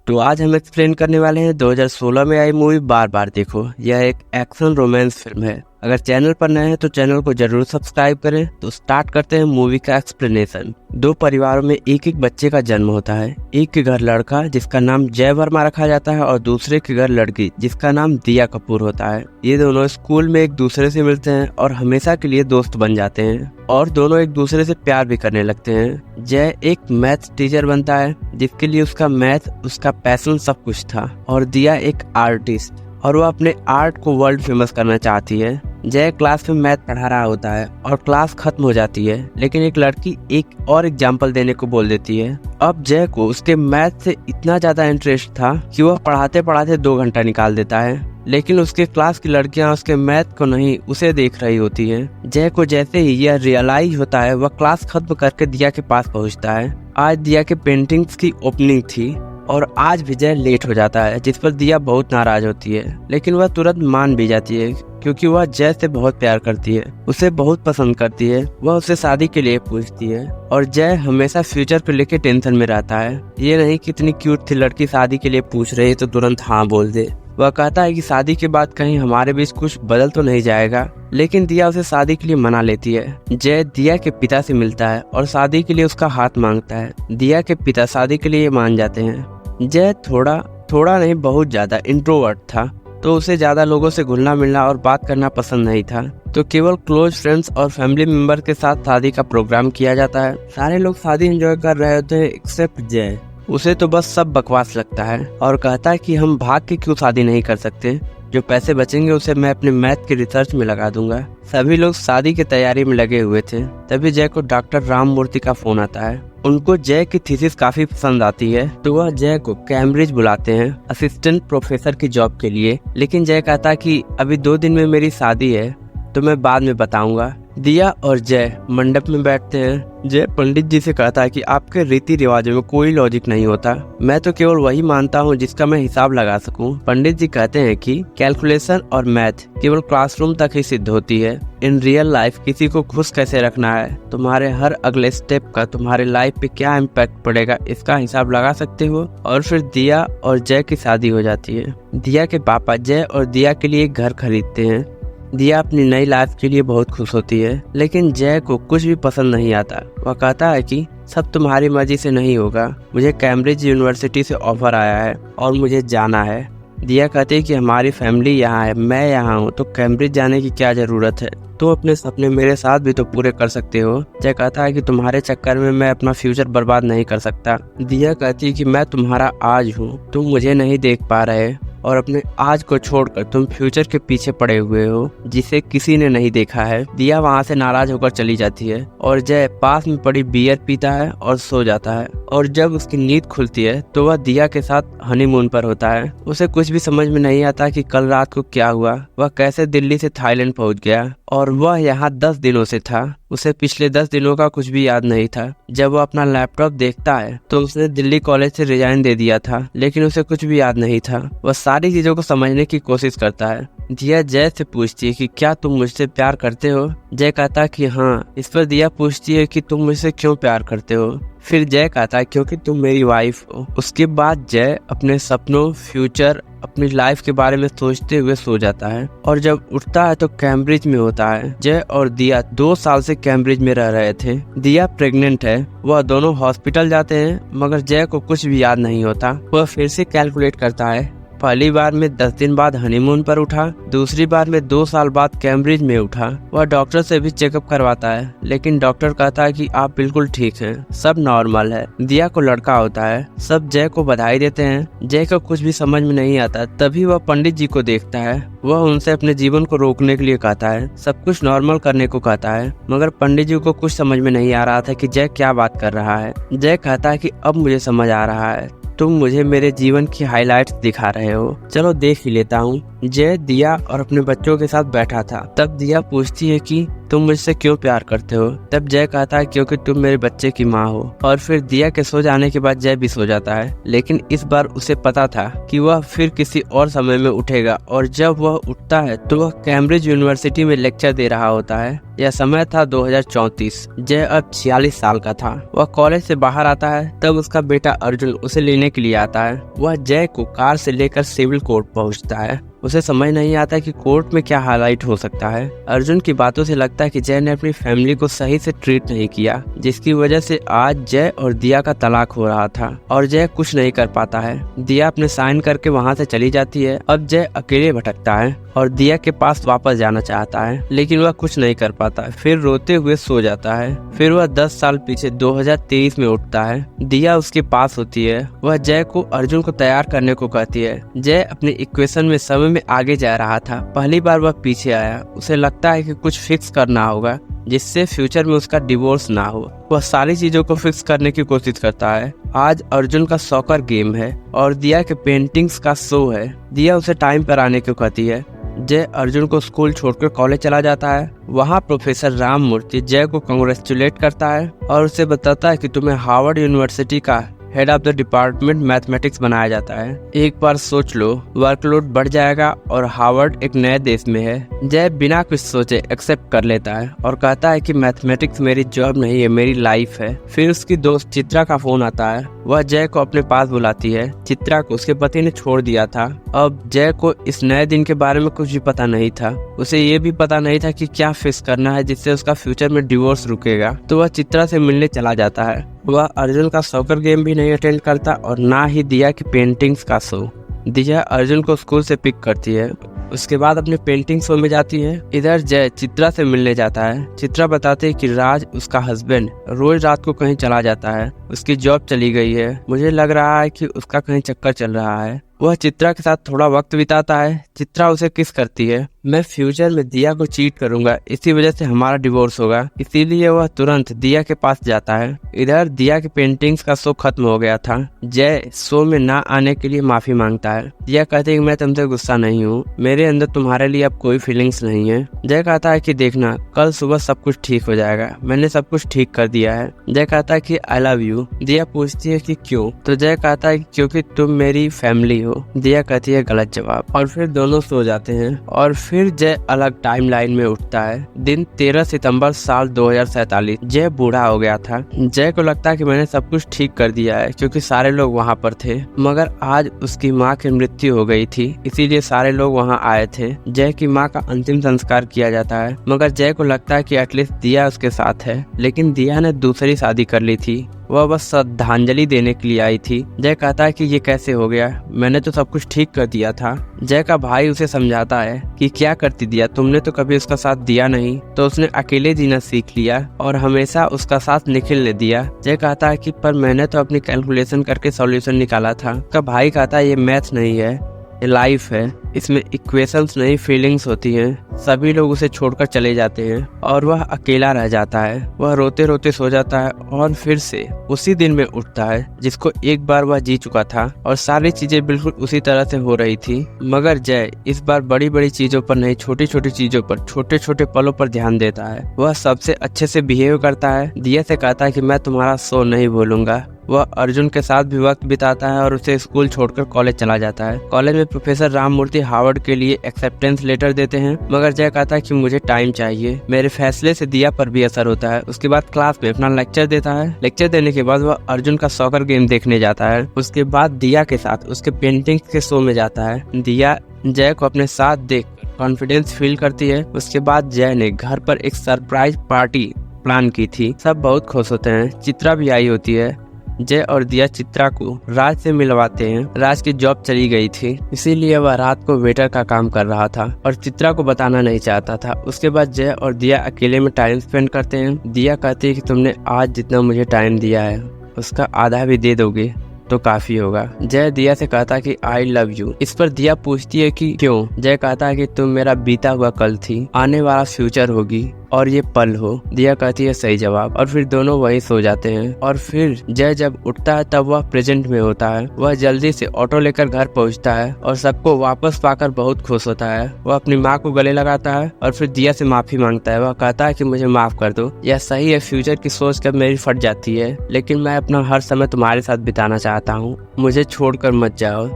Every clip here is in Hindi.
तो आज हम एक्सप्लेन करने वाले हैं 2016 में आई मूवी बार बार देखो। यह एक एक्शन रोमांस फिल्म है। अगर चैनल पर नए हैं तो चैनल को जरूर सब्सक्राइब करें। तो स्टार्ट करते हैं मूवी का एक्सप्लेनेशन। दो परिवारों में एक एक बच्चे का जन्म होता है। एक के घर लड़का जिसका नाम जय वर्मा रखा जाता है और दूसरे के घर लड़की जिसका नाम दिया कपूर होता है। ये दोनों स्कूल में एक दूसरे से मिलते हैं और हमेशा के लिए दोस्त बन जाते हैं और दोनों एक दूसरे से प्यार भी करने लगते हैं। जय एक मैथ टीचर बनता है जिसके लिए उसका मैथ उसका पैशन सब कुछ था और दिया एक आर्टिस्ट और वो अपने आर्ट को वर्ल्ड फेमस करना चाहती है। जय क्लास में मैथ पढ़ा रहा होता है और क्लास खत्म हो जाती है, लेकिन एक लड़की एक और एग्जाम्पल देने को बोल देती है। अब जय को उसके मैथ से इतना ज्यादा इंटरेस्ट था कि वह पढ़ाते पढ़ाते 2 घंटा निकाल देता है, लेकिन उसके क्लास की लड़कियां उसके मैथ को नहीं उसे देख रही होती हैं। जय को जैसे ही यह रियलाइज होता है वह क्लास खत्म करके दिया के पास पहुंचता है। आज दिया के पेंटिंग्स की ओपनिंग थी और आज भी जय लेट हो जाता है, जिस पर दिया बहुत नाराज होती है, लेकिन वह तुरंत मान भी जाती है क्योंकि वह जय से बहुत प्यार करती है, उसे बहुत पसंद करती है। वह उसे शादी के लिए पूछती है और जय हमेशा फ्यूचर को लेकर टेंशन में रहता है। ये नहीं कितनी क्यूट थी लड़की, शादी के लिए पूछ रही है तो तुरंत हाँ बोल दे। वह कहता है कि शादी के बाद कहीं हमारे बीच कुछ बदल तो नहीं जाएगा, लेकिन दिया उसे शादी के लिए मना लेती है। जय दिया के पिता से मिलता है और शादी के लिए उसका हाथ मांगता है। दिया के पिता शादी के लिए मान जाते हैं। जय थोड़ा नहीं बहुत ज्यादा इंट्रोवर्ट था, तो उसे ज्यादा लोगों से घुलना मिलना और बात करना पसंद नहीं था, तो केवल क्लोज फ्रेंड्स और फैमिली मेंबर के साथ शादी का प्रोग्राम किया जाता है। सारे लोग शादी एंजॉय कर रहे होते हैं एक्सेप्ट जय। उसे तो बस सब बकवास लगता है और कहता है कि हम भाग के क्यों शादी नहीं कर सकते, जो पैसे बचेंगे उसे मैं अपने मैथ की रिसर्च में लगा दूंगा। सभी लोग शादी की तैयारी में लगे हुए थे। तभी जय को डॉक्टर राम मूर्ति का फोन आता है। उनको जय की थीसिस काफी पसंद आती है, तो वह जय को कैम्ब्रिज बुलाते हैं असिस्टेंट प्रोफेसर की जॉब के लिए, लेकिन जय कहता है कि अभी 2 दिन में मेरी शादी है तो मैं बाद में बताऊंगा। दिया और जय मंडप में बैठते हैं। जय पंडित जी से कहता है कि आपके रीति रिवाजों में कोई लॉजिक नहीं होता, मैं तो केवल वही मानता हूँ जिसका मैं हिसाब लगा सकूं। पंडित जी कहते हैं कि कैलकुलेशन और मैथ केवल क्लासरूम तक ही सिद्ध होती है। इन रियल लाइफ किसी को खुश कैसे रखना है, तुम्हारे हर अगले स्टेप का तुम्हारे लाइफ पे क्या इम्पैक्ट पड़ेगा, इसका हिसाब लगा सकते हो। और फिर दिया और जय की शादी हो जाती है। दिया के पापा जय और दिया के लिए एक घर खरीदते हैं। दिया अपनी नई लाइफ के लिए बहुत खुश होती है, लेकिन जय को कुछ भी पसंद नहीं आता। वह कहता है कि सब तुम्हारी मर्जी से नहीं होगा, मुझे कैम्ब्रिज यूनिवर्सिटी से ऑफर आया है और मुझे जाना है। दिया कहती है कि हमारी फैमिली यहाँ है, मैं यहाँ हूँ, तो कैम्ब्रिज जाने की क्या जरूरत है, तो अपने सपने मेरे साथ भी तो पूरे कर सकते हो। जय कहता है कि तुम्हारे चक्कर में मैं अपना फ्यूचर बर्बाद नहीं कर सकता। दिया कहती है कि मैं तुम्हारा आज हूँ, तुम मुझे नहीं देख पा रहे और अपने आज को छोड़कर तुम फ्यूचर के पीछे पड़े हुए हो जिसे किसी ने नहीं देखा है। दिया वहाँ से नाराज होकर चली जाती है और जय पास में पड़ी बियर पीता है और सो जाता है। और जब उसकी नींद खुलती है तो वह दिया के साथ हनीमून पर होता है। उसे कुछ भी समझ में नहीं आता कि कल रात को क्या हुआ, वह कैसे दिल्ली से थाईलैंड पहुंच गया और वह यहाँ 10 दिनों से था। उसे पिछले 10 दिनों का कुछ भी याद नहीं था। जब वो अपना लैपटॉप देखता है तो उसने दिल्ली कॉलेज से रिजाइन दे दिया था, लेकिन उसे कुछ भी याद नहीं था। वह सारी चीजों को समझने की कोशिश करता है। दिया जय से पूछती है कि क्या तुम मुझसे प्यार करते हो। जय कहता है कि हाँ। इस पर दिया पूछती है कि तुम मुझसे क्यों प्यार करते हो। फिर जय कहता है क्योंकि तुम मेरी वाइफ हो। उसके बाद जय अपने सपनों, फ्यूचर, अपनी लाइफ के बारे में सोचते हुए सो जाता है और जब उठता है तो कैम्ब्रिज में होता है। जय और दिया 2 साल से कैम्ब्रिज में रह रहे थे। दिया प्रेग्नेंट है। वह दोनों हॉस्पिटल जाते हैं, मगर जय को कुछ भी याद नहीं होता। वह फिर से कैलकुलेट करता है। पहली बार में 10 दिन बाद हनीमून पर उठा, दूसरी बार में 2 साल बाद कैम्ब्रिज में उठा। वह डॉक्टर से भी चेकअप करवाता है, लेकिन डॉक्टर कहता है कि आप बिल्कुल ठीक हैं, सब नॉर्मल है। दिया को लड़का होता है। सब जय को बधाई देते हैं। जय को कुछ भी समझ में नहीं आता। तभी वह पंडित जी को देखता है। वह उनसे अपने जीवन को रोकने के लिए कहता है, सब कुछ नॉर्मल करने को कहता है, मगर पंडित जी को कुछ समझ में नहीं आ रहा था कि जय क्या बात कर रहा है। जय कहता है कि अब मुझे समझ आ रहा है, तुम मुझे मेरे जीवन की हाइलाइट्स दिखा रहे हो, चलो देख ही लेता हूँ। जय दिया और अपने बच्चों के साथ बैठा था। तब दिया पूछती है कि तुम मुझसे क्यों प्यार करते हो। तब जय कहता है क्योंकि तुम मेरे बच्चे की माँ हो। और फिर दिया के सो जाने के बाद जय भी सो जाता है, लेकिन इस बार उसे पता था कि वह फिर किसी और समय में उठेगा। और जब वह उठता है तो वह कैम्ब्रिज यूनिवर्सिटी में लेक्चर दे रहा होता है। यह समय था 2034। जय अब 46 साल का था। वह कॉलेज से बाहर आता है, तब उसका बेटा अर्जुन उसे लेने के लिए आता है। वह जय को कार से लेकर सिविल कोर्ट पहुंचता है। उसे समझ नहीं आता कि कोर्ट में क्या हाईलाइट हो सकता है। अर्जुन की बातों से लगता है कि जय ने अपनी फैमिली को सही से ट्रीट नहीं किया, जिसकी वजह से आज जय और दिया का तलाक हो रहा था और जय कुछ नहीं कर पाता है। दिया अपने साइन करके वहाँ से चली जाती है। अब जय अकेले भटकता है और दिया के पास वापस जाना चाहता है, लेकिन वह कुछ नहीं कर पाता। फिर रोते हुए सो जाता है। फिर वह 10 साल पीछे 2023 में उठता है। दिया उसके पास होती है। वह जय को अर्जुन को तैयार करने को कहती है। जय अपने इक्वेशन में समय में आगे जा रहा था। पहली बार वह पीछे आया। उसे लगता है कि कुछ फिक्स करना होगा जिससे फ्यूचर में उसका डिवोर्स ना हो। वह सारी चीजों को फिक्स करने की कोशिश करता है। आज अर्जुन का सॉकर गेम है और दिया के पेंटिंग्स का शो है। दिया उसे टाइम पर आने को कहती है। जय अर्जुन को स्कूल छोड़कर कॉलेज चला जाता है। वहाँ प्रोफेसर राम मूर्ति जय को कांग्रेचुलेट करता है और उसे बताता है कि तुम्हें हार्वर्ड यूनिवर्सिटी का head of the department mathematics बनाया जाता है। एक बार सोच लो, वर्कलोड बढ़ जाएगा और हार्वर्ड एक नए देश में है। जय बिना कुछ सोचे एक्सेप्ट कर लेता है और कहता है कि मैथमेटिक्स मेरी जॉब नहीं है, मेरी लाइफ है। फिर उसकी दोस्त चित्रा का फोन आता है। वह जय को अपने पास बुलाती है। चित्रा को उसके पति ने छोड़ दिया था। अब जय को इस नए दिन के बारे में कुछ भी पता नहीं था। उसे ये भी पता नहीं था कि क्या फिक्स करना है जिससे उसका फ्यूचर में डिवोर्स रुकेगा। तो वह चित्रा से मिलने चला जाता है। वह अर्जुन का सॉकर गेम भी नहीं अटेंड करता और ना ही दिया की पेंटिंग्स का शो। दिया अर्जुन को स्कूल से पिक करती है। उसके बाद अपने पेंटिंग शो में जाती है। इधर जय चित्रा से मिलने जाता है। चित्रा बताती है कि राज उसका हस्बैंड रोज रात को कहीं चला जाता है। उसकी जॉब चली गई है। मुझे लग रहा है कि उसका कहीं चक्कर चल रहा है। वह चित्रा के साथ थोड़ा वक्त बिताता है। चित्रा उसे किस करती है। मैं फ्यूचर में दिया को चीट करूंगा, इसी वजह से हमारा डिवोर्स होगा। इसीलिए वह तुरंत दिया के पास जाता है। इधर दिया के पेंटिंग्स का शो खत्म हो गया था। जय शो में ना आने के लिए माफी मांगता है। दिया कहती है कि मैं तुमसे गुस्सा नहीं हूँ, मेरे अंदर तुम्हारे लिए अब कोई फीलिंग्स नहीं है। जय कहता है कि देखना, कल सुबह सब कुछ ठीक हो जाएगा, मैंने सब कुछ ठीक कर दिया है। जय कहता है कि आई लव यू। दिया पूछती है कि क्यों, तो जय कहता है क्योंकि तुम मेरी फैमिली हो। दिया कहती है गलत जवाब। और फिर दोनों सो जाते हैं और फिर जय अलग टाइमलाइन में उठता है। दिन 13 सितंबर साल 2047। जय बूढ़ा हो गया था। जय को लगता है कि मैंने सब कुछ ठीक कर दिया है क्योंकि सारे लोग वहाँ पर थे, मगर आज उसकी माँ की मृत्यु हो गई थी, इसीलिए सारे लोग वहाँ आए थे। जय की माँ का अंतिम संस्कार किया जाता है, मगर जय को लगता है कि एटलीस्ट दिया उसके साथ है, लेकिन दिया ने दूसरी शादी कर ली थी। वह बस श्रद्धांजलि देने के लिए आई थी। जय कहता है कि ये कैसे हो गया, मैंने तो सब कुछ ठीक कर दिया था। जय का भाई उसे समझाता है कि क्या करती दिया, तुमने तो कभी उसका साथ दिया नहीं। तो उसने अकेले जीना सीख लिया और हमेशा उसका साथ निखिल ने दिया। जय कहता है कि पर मैंने तो अपनी कैलकुलेशन करके सॉल्यूशन निकाला था। उसका भाई कहता है ये मैथ नहीं है, ये लाइफ है, इसमें इक्वेशंस नहीं फीलिंग्स होती हैं। सभी लोग उसे छोड़कर चले जाते हैं और वह अकेला रह जाता है। वह रोते रोते सो जाता है और फिर से उसी दिन में उठता है जिसको एक बार वह जी चुका था और सारी चीजें बिल्कुल उसी तरह से हो रही थी। मगर जय इस बार बड़ी बड़ी चीजों पर नहीं, छोटी छोटी चीजों पर, छोटे छोटे पलों पर ध्यान देता है। वह सबसे अच्छे से बिहेव करता है। दिया से कहता है कि मैं तुम्हारा शो नहीं भूलूंगा। वह अर्जुन के साथ भी वक्त बिताता है और उसे स्कूल छोड़कर कॉलेज चला जाता है। कॉलेज में प्रोफेसर राम मूर्ति हार्वर्ड के लिए एक्सेप्टेंस लेटर देते हैं, मगर जय कहता है कि मुझे टाइम चाहिए। मेरे फैसले से दिया पर भी असर होता है। उसके बाद क्लास में अपना लेक्चर देता है। लेक्चर देने के बाद वह अर्जुन का सॉकर गेम देखने जाता है। उसके बाद दिया के साथ उसके पेंटिंग के शो में जाता है। दिया जय को अपने साथ देख कॉन्फिडेंस फील करती है। उसके बाद जय ने घर पर एक सरप्राइज पार्टी प्लान की थी। सब बहुत खुश होते हैं। चित्रा भी आई होती है। जय और दिया चित्रा को राज से मिलवाते हैं। राज की जॉब चली गई थी, इसीलिए वह रात को वेटर का काम कर रहा था और चित्रा को बताना नहीं चाहता था। उसके बाद जय और दिया अकेले में टाइम स्पेंड करते हैं। दिया कहती है कि तुमने आज जितना मुझे टाइम दिया है उसका आधा भी दे दोगे तो काफी होगा। जय दिया से कहता कि आई लव यू। इस पर दिया पूछती है कि क्यों। जय कहता है कि तुम मेरा बीता हुआ कल थी, आने वाला फ्यूचर होगी। और ये पल हो। दिया कहती है सही जवाब और फिर दोनों वहीं सो जाते हैं। और फिर जय जब उठता है तब वह प्रेजेंट में होता है। वह जल्दी से ऑटो लेकर घर पहुंचता है और सबको वापस पाकर बहुत खुश होता है। वह अपनी माँ को गले लगाता है और फिर दिया से माफी मांगता है। वह कहता है कि मुझे माफ कर दो। यह सही है, फ्यूचर की सोच कब मेरी फट जाती है, लेकिन मैं अपना हर समय तुम्हारे साथ बिताना चाहता हूँ, मुझे छोड़कर मत जाओ।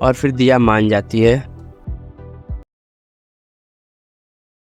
और फिर दिया मान जाती है।